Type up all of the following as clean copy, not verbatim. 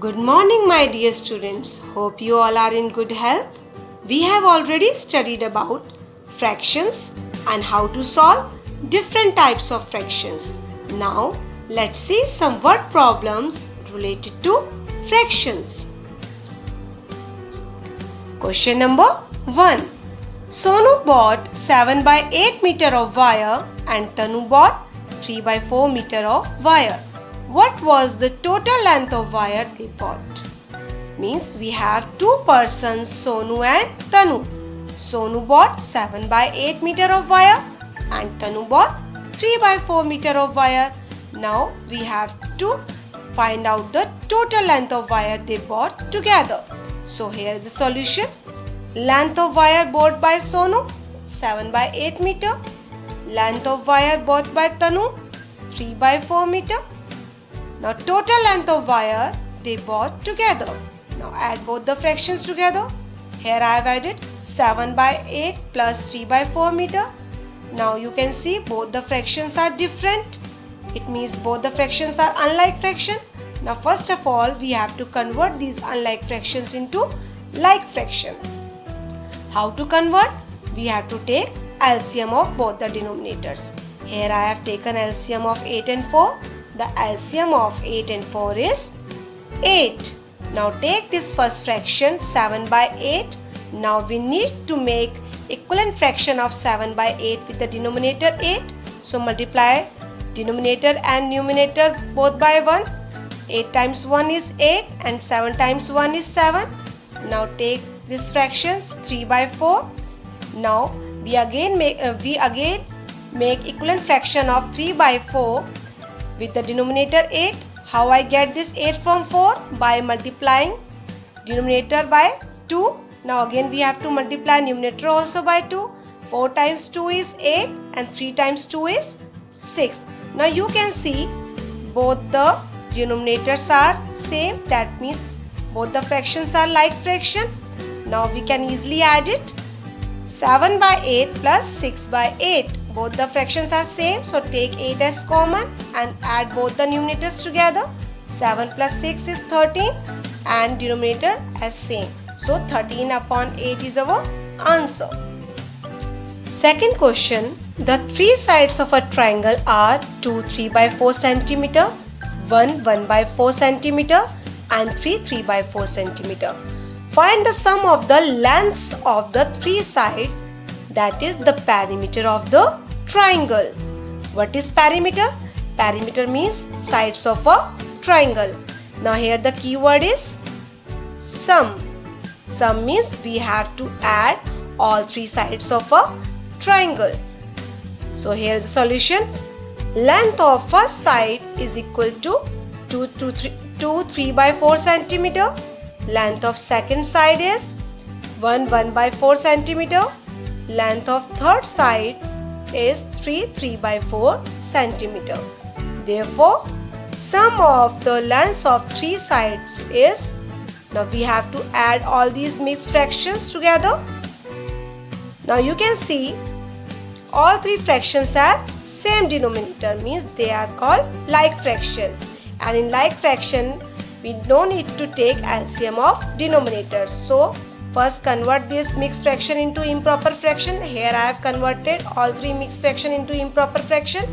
Good morning, my dear students. Hope you all are in good health. We have already studied about fractions and how to solve different types of fractions. Now, let's see some word problems related to fractions. Question number 1. Sonu bought 7 by 8 meter of wire and Tanu bought 3 by 4 meter of wire. What was the total length of wire they bought? Means we have two persons, Sonu and Tanu. Sonu bought 7 by 8 meter of wire and Tanu bought 3 by 4 meter of wire. Now we have to find out the total length of wire they bought together. So here is the solution. Length of wire bought by Sonu 7 by 8 meter. Length of wire bought by Tanu 3 by 4 meter. Now total length of wire they bought together. Now add both the fractions together. Here I have added 7 by 8 plus 3 by 4 meter. Now you can see both the fractions are different. It means both the fractions are unlike fraction. Now first of all we have to convert these unlike fractions into like fraction. How to convert? We have to take LCM of both the denominators. Here I have taken LCM of 8 and 4. The LCM of 8 and 4 is 8. Now take this first fraction 7 by 8. Now we need to make equivalent fraction of 7 by 8 with the denominator 8. So multiply denominator and numerator both by 1. 8 times 1 is 8 and 7 times 1 is 7. Now take this fractions 3 by 4. Now we again make equivalent fraction of 3 by 4 with the denominator 8. How I get this 8 from 4? By multiplying denominator by 2. Now again we have to multiply numerator also by 2. 4 times 2 is 8 and 3 times 2 is 6. Now you can see both the denominators are same. That means both the fractions are like fraction. Now we can easily add it. 7 by 8 plus 6 by 8. Both the fractions are same, so take 8 as common and add both the numerators together. 7 plus 6 is 13 and denominator as same. So 13 upon 8 is our answer. Second question. The three sides of a triangle are 2 3 by 4 centimeter, 1 1 by 4 centimeter and 3 by 4 centimeter. Find the sum of the lengths of the three sides, that is the perimeter of the triangle. What is perimeter? Perimeter means sides of a triangle. Now here the keyword is sum. Sum means we have to add all three sides of a triangle. So here is the solution. Length of first side is equal to 2 3 by 4 centimeter. Length of second side is 1 1 by 4 centimeter. Length of third side is 3 by 4 centimeter. Therefore, sum of the lengths of three sides is, now we have to add all these mixed fractions together. Now you can see all three fractions have same denominator, means they are called like fraction. And in like fraction, we don't need to take LCM of denominators. So first convert this mixed fraction into improper fraction. Here I have converted all three mixed fraction into improper fraction.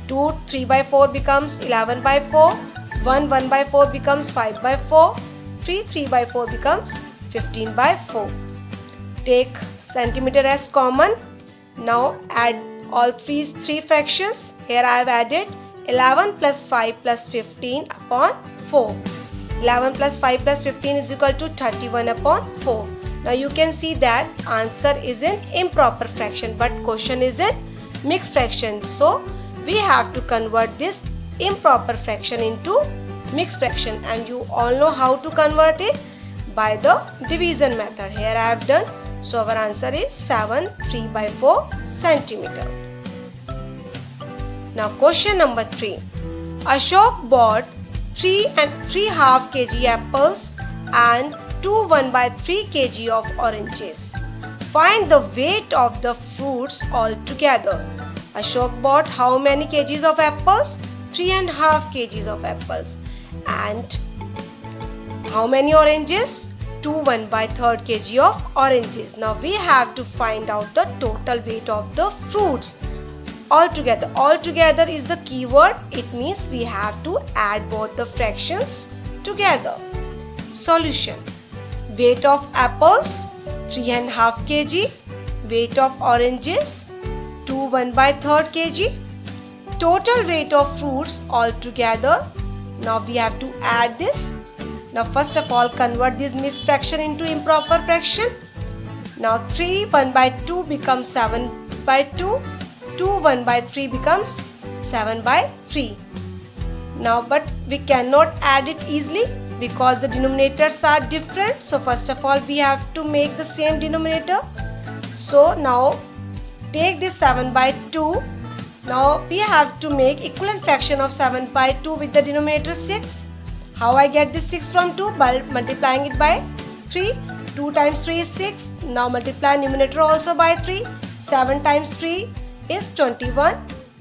2 3 by 4 becomes 11 by 4. 1 1 by 4 becomes 5 by 4. 3 by 4 becomes 15 by 4. Take centimeter as common. Now add all three fractions. Here I have added 11 plus 5 plus 15 upon 4. 11 plus 5 plus 15 is equal to 31 upon 4. Now you can see that answer is in improper fraction, but question is in mixed fraction. So we have to convert this improper fraction into mixed fraction, and you all know how to convert it by the division method. Here I have done. So our answer is 7 3 by 4 centimeter. Now question number 3. Ashok bought 3.5 kg apples and 2 1 by 3 kg of oranges. Find the weight of the fruits altogether. Ashok bought how many kgs of apples? 3.5 kgs of apples. And how many oranges? 2 1/3 kg of oranges. Now we have to find out the total weight of the fruits. Altogether. Altogether is the keyword. It means we have to add both the fractions together. Solution. Weight of apples 3.5 kg. Weight of oranges 2 1/3 kg. Total weight of fruits altogether. Now we have to add this. Now first of all convert this mixed fraction into improper fraction. Now 3 1/2 becomes 7/2. 2 1/3 becomes 7/3. Now but we cannot add it easily because the denominators are different. So first of all we have to make the same denominator. So now take this 7/2. Now we have to make equivalent fraction of 7/2 with the denominator 6. How I get this 6 from 2? By multiplying it by 3. 2 times 3 is 6. Now multiply numerator also by 3. 7 times 3 is 21.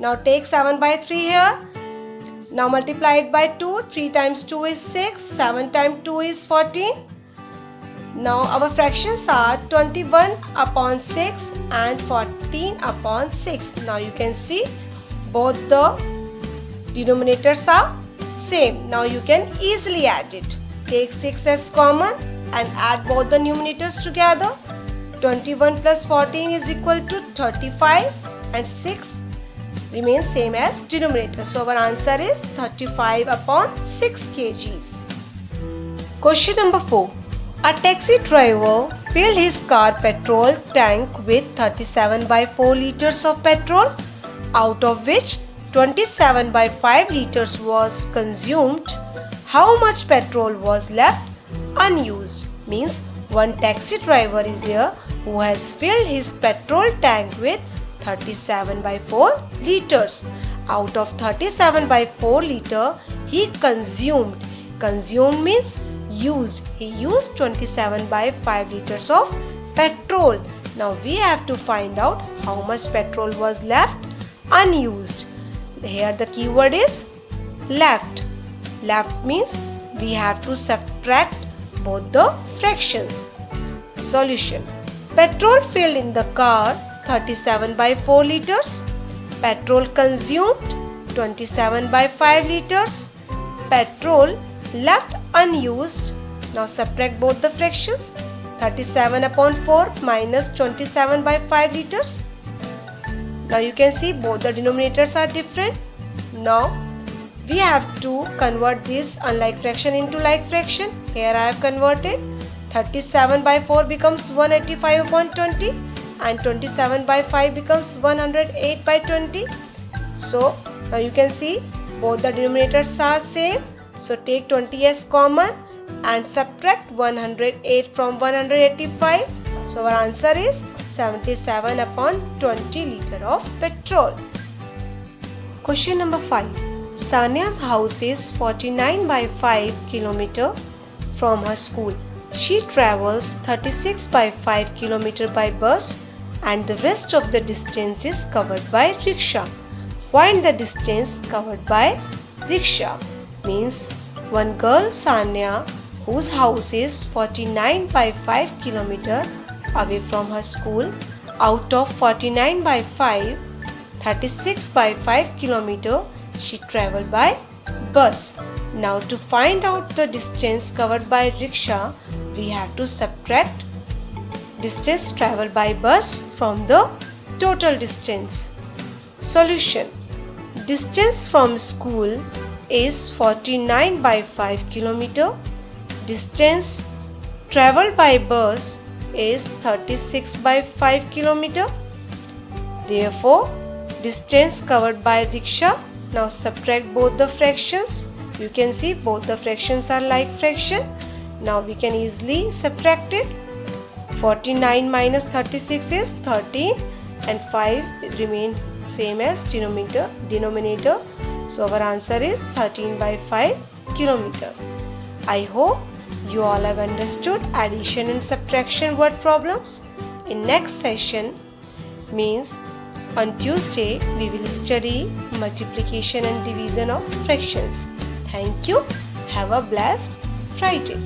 Now take 7/3 here. Now multiply it by 2. 3 times 2 is 6. 7 times 2 is 14. Now our fractions are 21/6 and 14/6. Now you can see both the denominators are same. Now you can easily add it. Take 6 as common and add both the numerators together. 21 plus 14 is equal to 35 and 6 remains same as denominator. So our answer is 35/6 kgs. Question number 4. A taxi driver filled his car petrol tank with 37/4 liters of petrol, out of which 27/5 liters was consumed. How much petrol was left unused? Means one taxi driver is there who has filled his petrol tank with 37/4 liters. Out of 37/4 liter he consumed. Consumed means used. He used 27/5 liters of petrol. Now we have to find out how much petrol was left unused. Here the keyword is left. Left means we have to subtract both the fractions. Solution. Petrol filled in the car 37/4 liters. Petrol consumed 27/5 liters. Petrol left unused. Now subtract both the fractions. 37/4 minus 27/5 liters. Now you can see both the denominators are different. Now we have to convert this unlike fraction into like fraction. Here I have converted. 37/4 becomes 185/20 and 27/5 becomes 108/20. So now you can see both the denominators are same. So take 20 as common and subtract 108 from 185. So our answer is 77/20 liter of petrol. Question number 5. Sania's house is 49/5 km from her school. She travels 36/5 km by bus and the rest of the distance is covered by rickshaw. Find the distance covered by rickshaw. Means one girl Sania whose house is 49/5 km away from her school. Out of 49/5, 36/5 km she travelled by bus. Now to find out the distance covered by rickshaw, we have to subtract distance travelled by bus from the total distance. Solution. Distance from school is 49/5 km. Distance travelled by bus is 36/5 km. Therefore, distance covered by rickshaw. Now subtract both the fractions. You can see both the fractions are like fraction. Now we can easily subtract it. 49 minus 36 is 13 and 5 remain same as denominator. So our answer is 13/5 km. I hope you all have understood addition and subtraction word problems. In next session means on Tuesday we will study multiplication and division of fractions. Thank you. Have a blessed Friday.